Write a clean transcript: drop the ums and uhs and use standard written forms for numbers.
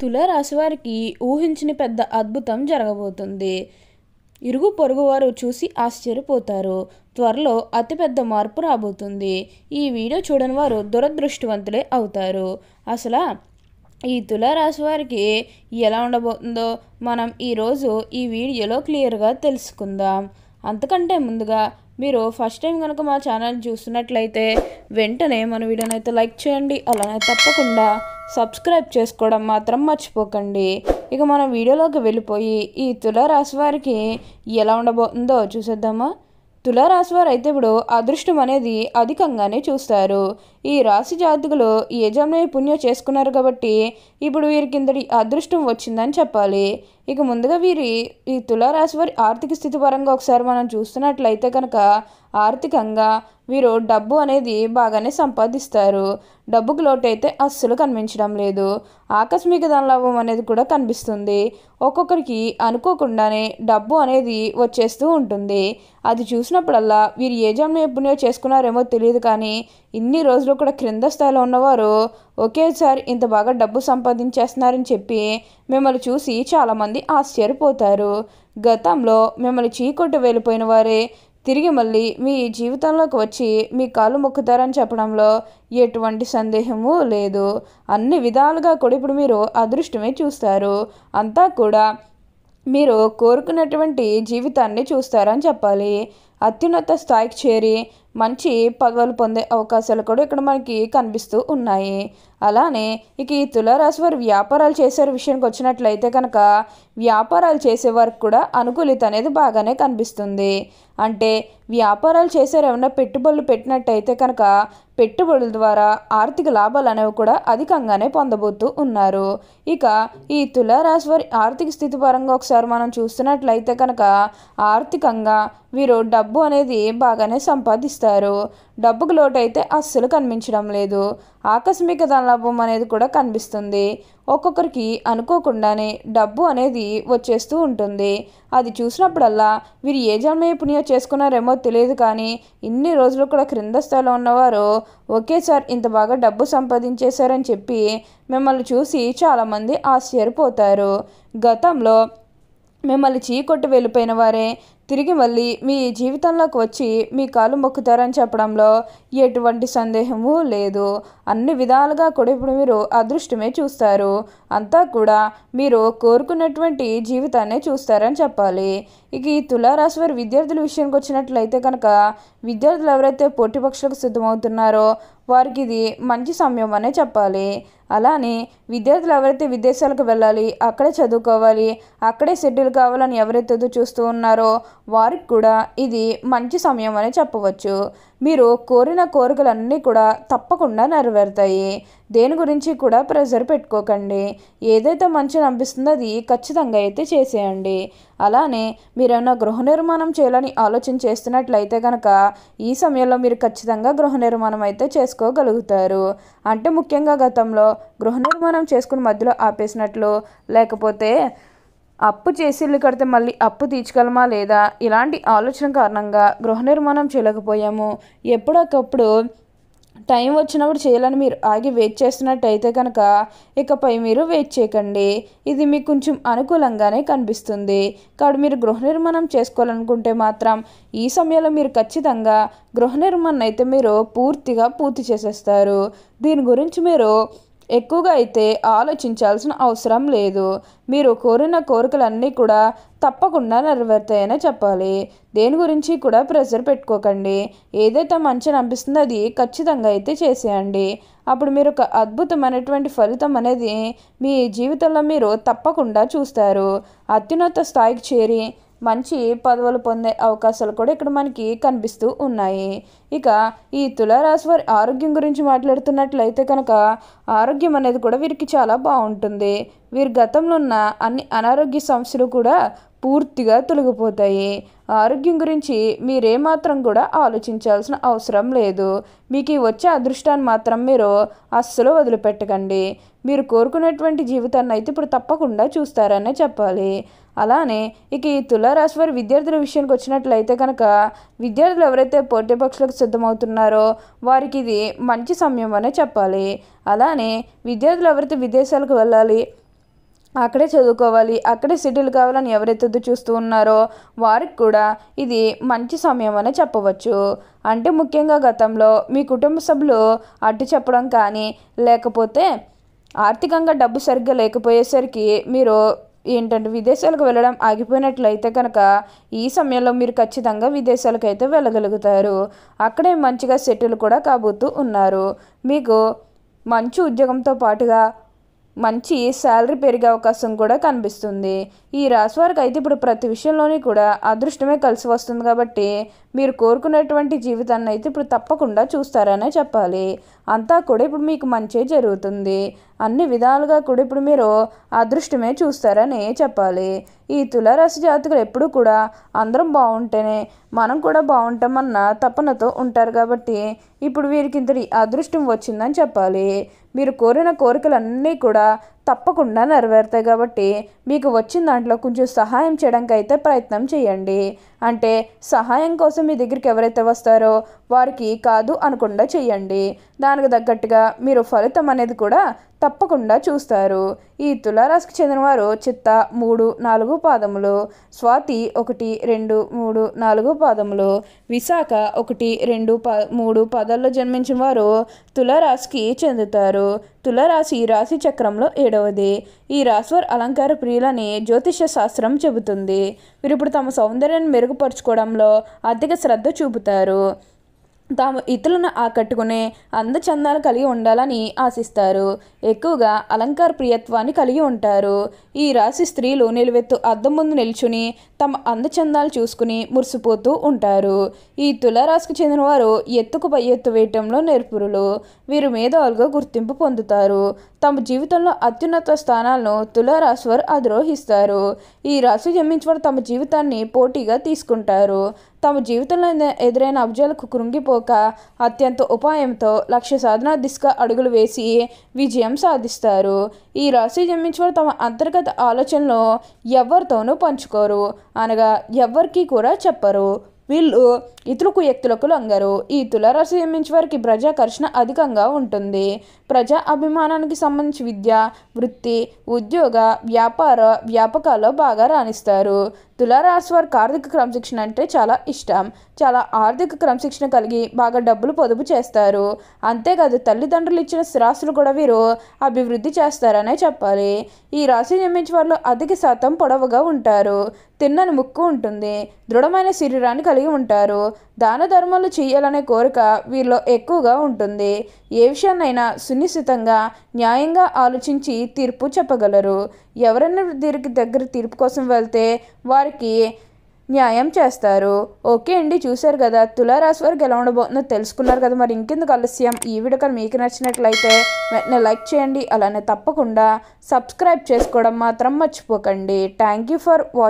తులారాశి వారికి ఊహించని పెద్ద అద్భుతం జరగబోతుంది. ఇరుగు పొరుగు వారు చూసి ఆశ్చర్యపోతారు. త్వరలో అతిపెద్ద మార్పు రాబోతుంది. ఈ వీడియో చూడని వారు దురదృష్టవంతులే అవుతారు. అసలు ఈ తులారాశి వారికి ఎలా ఉండబోతుందో మనం ఈరోజు ఈ వీడియోలో క్లియర్గా తెలుసుకుందాం. అంతకంటే ముందుగా మీరు ఫస్ట్ టైం కనుక మా ఛానల్ చూస్తున్నట్లయితే వెంటనే మన వీడియోని అయితే లైక్ చేయండి. అలానే తప్పకుండా సబ్స్క్రైబ్ చేసుకోవడం మాత్రం మర్చిపోకండి. ఇక మనం వీడియోలోకి వెళ్ళిపోయి ఈ తులారాశి వారికి ఎలా ఉండబోతుందో చూసేద్దామా. తులారాశి వారు అయితే ఇప్పుడు అదృష్టం అనేది అధికంగానే చూస్తారు. ఈ రాశి జాతకులు యజమాని పుణ్యం చేసుకున్నారు కాబట్టి ఇప్పుడు వీరి కిందటి అదృష్టం వచ్చిందని చెప్పాలి. ఇక ముందుగా ఈ తులారాశి వారి ఆర్థిక స్థితి పరంగా ఒకసారి మనం చూస్తున్నట్లయితే కనుక ఆర్థికంగా వీరు డబ్బు అనేది బాగానే సంపాదిస్తారు. డబ్బుకు లోటు అయితే అస్సలు కనిపించడం లేదు. ఆకస్మిక ధనలాభం అనేది కూడా కనిపిస్తుంది. ఒక్కొక్కరికి అనుకోకుండానే డబ్బు అనేది వచ్చేస్తూ ఉంటుంది. అది చూసినప్పుడల్లా వీరు ఏ జన్మ పుణ్యం చేసుకున్నారేమో తెలియదు, కానీ ఇన్ని రోజులు కూడా క్రింద స్థాయిలో ఉన్నవారు ఒకేసారి ఇంత బాగా డబ్బు సంపాదించేస్తున్నారని చెప్పి మిమ్మల్ని చూసి చాలామంది ఆశ్చర్యపోతారు. గతంలో మిమ్మల్ని చీకొట్టు వెళ్ళిపోయిన వారే తిరిగి మళ్ళీ మీ జీవితంలోకి వచ్చి మీ కాళ్ళు మొక్కుతారని చెప్పడంలో ఎటువంటి సందేహము లేదు. అన్ని విధాలుగా కూడా ఇప్పుడు మీరు అదృష్టమే చూస్తారు. అంతా కూడా మీరు కోరుకున్నటువంటి జీవితాన్ని చూస్తారని చెప్పాలి. అత్యున్నత స్థాయికి చేరి మంచి పదవులు పొందే అవకాశాలు కూడా ఇక్కడ మనకి కనిపిస్తూ ఉన్నాయి. అలానే ఇక ఈ తులారాశి వారు వ్యాపారాలు చేసే విషయానికి వచ్చినట్లయితే కనుక వ్యాపారాలు చేసేవారికి కూడా అనుకూలిత అనేది బాగానే కనిపిస్తుంది. అంటే వ్యాపారాలు చేసేవారు ఏమన్నా పెట్టుబడులు పెట్టినట్టయితే కనుక పెట్టుబడుల ద్వారా ఆర్థిక లాభాలు అనేవి కూడా అధికంగానే పొందబోతూ ఉన్నారు. ఇక ఈ తులారాశి వారి ఆర్థిక స్థితి పరంగా ఒకసారి మనం చూస్తున్నట్లయితే కనుక ఆర్థికంగా వీరు డబ్బు అనేది బాగానే సంపాదిస్తారు. డబ్బుకు లోటు అయితే అస్సలు కనిపించడం లేదు. ఆకస్మిక ధనలాభం అనేది కూడా కనిపిస్తుంది. ఒక్కొక్కరికి అనుకోకుండానే డబ్బు అనేది వచ్చేస్తూ ఉంటుంది. అది చూసినప్పుడల్లా వీరు ఏ జన్మ పుణ్యం చేసుకున్నారేమో తెలియదు, కానీ ఇన్ని రోజులు కూడా క్రింద స్థాయిలో ఉన్నవారు ఒకేసారి ఇంత బాగా డబ్బు సంపాదించేశారని చెప్పి మిమ్మల్ని చూసి చాలామంది ఆశ్చర్యపోతారు. గతంలో మిమ్మల్ని చీకొట్టు వెళ్ళిపోయిన వారే తిరిగి మళ్ళీ మీ జీవితంలోకి వచ్చి మీ కాలు మొక్కుతారని చెప్పడంలో ఎటువంటి సందేహము లేదు. అన్ని విధాలుగా కూడా ఇప్పుడు మీరు అదృష్టమే చూస్తారు. అంతా కూడా మీరు కోరుకున్నటువంటి జీవితాన్నే చూస్తారని చెప్పాలి. ఇక ఈ తులారాశి వారి విద్యార్థుల విషయానికి వచ్చినట్లయితే కనుక విద్యార్థులు ఎవరైతే పోటీ పరీక్షలకు సిద్ధమవుతున్నారో వారికి ఇది మంచి సమయం అనే చెప్పాలి. అలానే విద్యార్థులు ఎవరైతే విదేశాలకు వెళ్ళాలి, అక్కడే చదువుకోవాలి, అక్కడే సెటిల్ కావాలని ఎవరైతే చూస్తూ ఉన్నారో వారికి కూడా ఇది మంచి సమయం అనే చెప్పవచ్చు. మీరు కోరిన కోరికలన్నీ కూడా తప్పకుండా నెరవేరుతాయి. దేని గురించి కూడా ప్రెజర్ పెట్టుకోకండి. ఏదైతే మంచిగా అనిపిస్తుందో అది ఖచ్చితంగా అయితే చేసేయండి. అలానే మీరేమైనా గృహ నిర్మాణం చేయాలని ఆలోచన చేస్తున్నట్లయితే కనుక ఈ సమయంలో మీరు ఖచ్చితంగా గృహ నిర్మాణం అయితే చేసుకోగలుగుతారు. అంటే ముఖ్యంగా గతంలో గృహ నిర్మాణం చేసుకుని మధ్యలో ఆపేసినట్లు, లేకపోతే అప్పు చేసి ఇల్లు కడితే మళ్ళీ అప్పు తీర్చగలమా లేదా ఇలాంటి ఆలోచన కారణంగా గృహ నిర్మాణం చేయలేకపోయాము, ఎప్పుడొకప్పుడు టైం వచ్చినప్పుడు చేయాలని మీరు ఆగి వెయిట్ చేస్తున్నట్టయితే కనుక ఇకపై మీరు వెయిట్ చేయకండి. ఇది మీకు కొంచెం అనుకూలంగానే కనిపిస్తుంది. కాబట్టి మీరు గృహ నిర్మాణం చేసుకోవాలనుకుంటే మాత్రం ఈ సమయంలో మీరు ఖచ్చితంగా గృహ నిర్మాణం అయితే మీరు పూర్తి చేసేస్తారు. దీని గురించి మీరు ఎక్కువగా అయితే ఆలోచించాల్సిన అవసరం లేదు. మీరు కోరిన కోరికలన్నీ కూడా తప్పకుండా నెరవేరుతాయనే చెప్పాలి. దేని గురించి కూడా ప్రెషర్ పెట్టుకోకండి. ఏదైతే మంచిగా అనిపిస్తుందో అది ఖచ్చితంగా అయితే చేసేయండి. అప్పుడు మీరు ఒక అద్భుతమైనటువంటి ఫలితం అనేది మీ జీవితంలో మీరు తప్పకుండా చూస్తారు. అత్యున్నత స్థాయికి చేరి మంచి పదవులు పొందే అవకాశాలు కూడా ఇక్కడ మనకి కనిపిస్తూ ఉన్నాయి. ఇక ఈ తులారాశి వారి ఆరోగ్యం గురించి మాట్లాడుతున్నట్లయితే కనుక ఆరోగ్యం అనేది కూడా వీరికి చాలా బాగుంటుంది. వీరి గతంలో ఉన్న అన్ని అనారోగ్య సమస్యలు కూడా పూర్తిగా తొలగిపోతాయి. ఆరోగ్యం గురించి మీరేమాత్రం కూడా ఆలోచించాల్సిన అవసరం లేదు. మీకు వచ్చే అదృష్టాన్ని మాత్రం మీరు అస్సలు వదిలిపెట్టకండి. మీరు కోరుకునేటువంటి జీవితాన్ని అయితే ఇప్పుడు తప్పకుండా చూస్తారనే చెప్పాలి. అలానే ఇక ఈ తులారాశి వారి విద్యార్థుల విషయానికి వచ్చినట్లయితే కనుక విద్యార్థులు ఎవరైతే పోటీ పరీక్షలకు సిద్ధమవుతున్నారో వారికి ఇది మంచి సమయం అనే చెప్పాలి. అలానే విద్యార్థులు ఎవరైతే విదేశాలకు వెళ్ళాలి, అక్కడే చదువుకోవాలి, అక్కడే సెటిల్ కావాలని ఎవరైతే చూస్తూ ఉన్నారో వారికి కూడా ఇది మంచి సమయం అనే చెప్పవచ్చు. అంటే ముఖ్యంగా గతంలో మీ కుటుంబ సభ్యులు అడ్డు చెప్పడం కానీ, లేకపోతే ఆర్థికంగా డబ్బు సరిగ్గా లేకపోయేసరికి మీరు ఏంటంటే విదేశాలకు వెళ్ళడం ఆగిపోయినట్లయితే కనుక ఈ సమయంలో మీరు ఖచ్చితంగా విదేశాలకు అయితే వెళ్ళగలుగుతారు. అక్కడే మంచిగా సెటిల్ కూడా కాబోతూ ఉన్నారు. మీకు మంచి ఉద్యోగంతో పాటుగా మంచి శాలరీ పెరిగే అవకాశం కూడా కనిపిస్తుంది. ఈ రాశి వారికి అయితే ఇప్పుడు ప్రతి విషయంలోని కూడా అదృష్టమే కలిసి వస్తుంది కాబట్టి మీరు కోరుకునేటువంటి జీవితాన్ని అయితే ఇప్పుడు తప్పకుండా చూస్తారనే చెప్పాలి. అంతా కూడా ఇప్పుడు మీకు మంచి జరుగుతుంది. అన్ని విధాలుగా కూడా ఇప్పుడు మీరు అదృష్టమే చూస్తారని చెప్పాలి. ఈ తులారాశి జాతకులు ఎప్పుడు కూడా అందరం బాగుంటేనే మనం కూడా బాగుంటామన్న తపనతో ఉంటారు కాబట్టి ఇప్పుడు వీరికి ఇంతటి అదృష్టం వచ్చిందని చెప్పాలి. మీరు కోరిన కోరికలన్నీ కూడా తప్పకుండా నెరవేరుతాయి కాబట్టి మీకు వచ్చిన దాంట్లో కొంచెం సహాయం చేయడానికి అయితే ప్రయత్నం చేయండి. అంటే సహాయం కోసం మీ దగ్గరికి ఎవరైతే వస్తారో వారికి కాదు అనకుండా చేయండి. దానికి తగ్గట్టుగా మీరు ఫలితం అనేది కూడా తప్పకుండా చూస్తారు. ఈ తులారాశికి చెందినవారు చిత్త 3, 4 పాదములు, స్వాతి 1, 2, 3, 4 పాదములు, విశాఖ 1, 2, 3 పాదాల్లో జన్మించిన వారు తులారాశికి చెందుతారు. తులారాశి రాశి చక్రంలో 7వది. ఈ రాశివారు అలంకార ప్రియులని జ్యోతిష శాస్త్రం చెబుతుంది. వీరు ఇప్పుడు తమ సౌందర్యాన్ని మెరుగుపరుచుకోవడంలో అధిక శ్రద్ధ చూపుతారు. తాము ఇతరులను ఆకట్టుకునే అందచందాలు కలిగి ఉండాలని ఆశిస్తారు. ఎక్కువగా అలంకార ప్రియత్వాన్ని కలిగి ఉంటారు. ఈ రాశి స్త్రీలు నిలువెత్తు అద్దం ముందు నిల్చుని తమ అందచందాలు చూసుకుని మురిసిపోతూ ఉంటారు. ఈ తులారాశికి చెందిన వారు ఎత్తుకు పై ఎత్తు వేయటంలో నేర్పురులు. వీరు మేధావులుగా గుర్తింపు పొందుతారు. తమ జీవితంలో అత్యున్నత స్థానాలను తులారాశి వారు అధిరోహిస్తారు. ఈ రాశి జన్మించిన తమ జీవితాన్ని పోటీగా తీసుకుంటారు. తమ జీవితంలో ఎదురైన అబ్జాలకు కృంగిపోక అత్యంత ఉపాయంతో లక్ష్య సాధన దిశగా అడుగులు వేసి విజయం సాధిస్తారు. ఈ రాశి జన్మించిన తమ అంతర్గత ఆలోచనలు ఎవరితోనూ పంచుకోరు, అనగా ఎవ్వరికీ కూడా చెప్పరు. వీళ్ళు ఇతరులకు వ్యక్తులకు లొంగరు. ఈ తులారాశి జన్మించే వారికి ప్రజాకర్షణ అధికంగా ఉంటుంది. ప్రజా అభిమానానికి సంబంధించి విద్య, వృత్తి, ఉద్యోగ, వ్యాపకాల్లో బాగా రాణిస్తారు. తులారాశి వారికి ఆర్థిక క్రమశిక్షణ అంటే చాలా ఇష్టం. చాలా ఆర్థిక క్రమశిక్షణ కలిగి బాగా డబ్బులు పొదుపు చేస్తారు. అంతేకాదు తల్లిదండ్రులు ఇచ్చిన స్థిరాస్తులు కూడా వీరు అభివృద్ధి చేస్తారనే చెప్పాలి. ఈ రాశి జన్మించే వారిలో అధిక శాతం పొడవుగా ఉంటారు. తిన్నని ముక్కు ఉంటుంది. దృఢమైన శరీరాన్ని కలిగి ఉంటారు. దాన ధర్మాలు చేయాలనే కోరిక వీరిలో ఎక్కువగా ఉంటుంది. ఏ విషయాన్నైనా సునిశ్చితంగా న్యాయంగా ఆలోచించి తీర్పు చెప్పగలరు. ఎవరైనా వీరికి దగ్గర తీర్పు కోసం వెళ్తే వారికి న్యాయం చేస్తారు. ఓకే అండి, చూశారు కదా తులారాశి వారికి ఎలా ఉండబోతుందో తెలుసుకున్నారు కదా. మరి ఇంకెందుకు ఆలస్యం, ఈ వీడియో కానీ మీకు నచ్చినట్లయితే వెంటనే లైక్ చేయండి. అలానే తప్పకుండా సబ్స్క్రైబ్ చేసుకోవడం మాత్రం మర్చిపోకండి. Thank you for watching.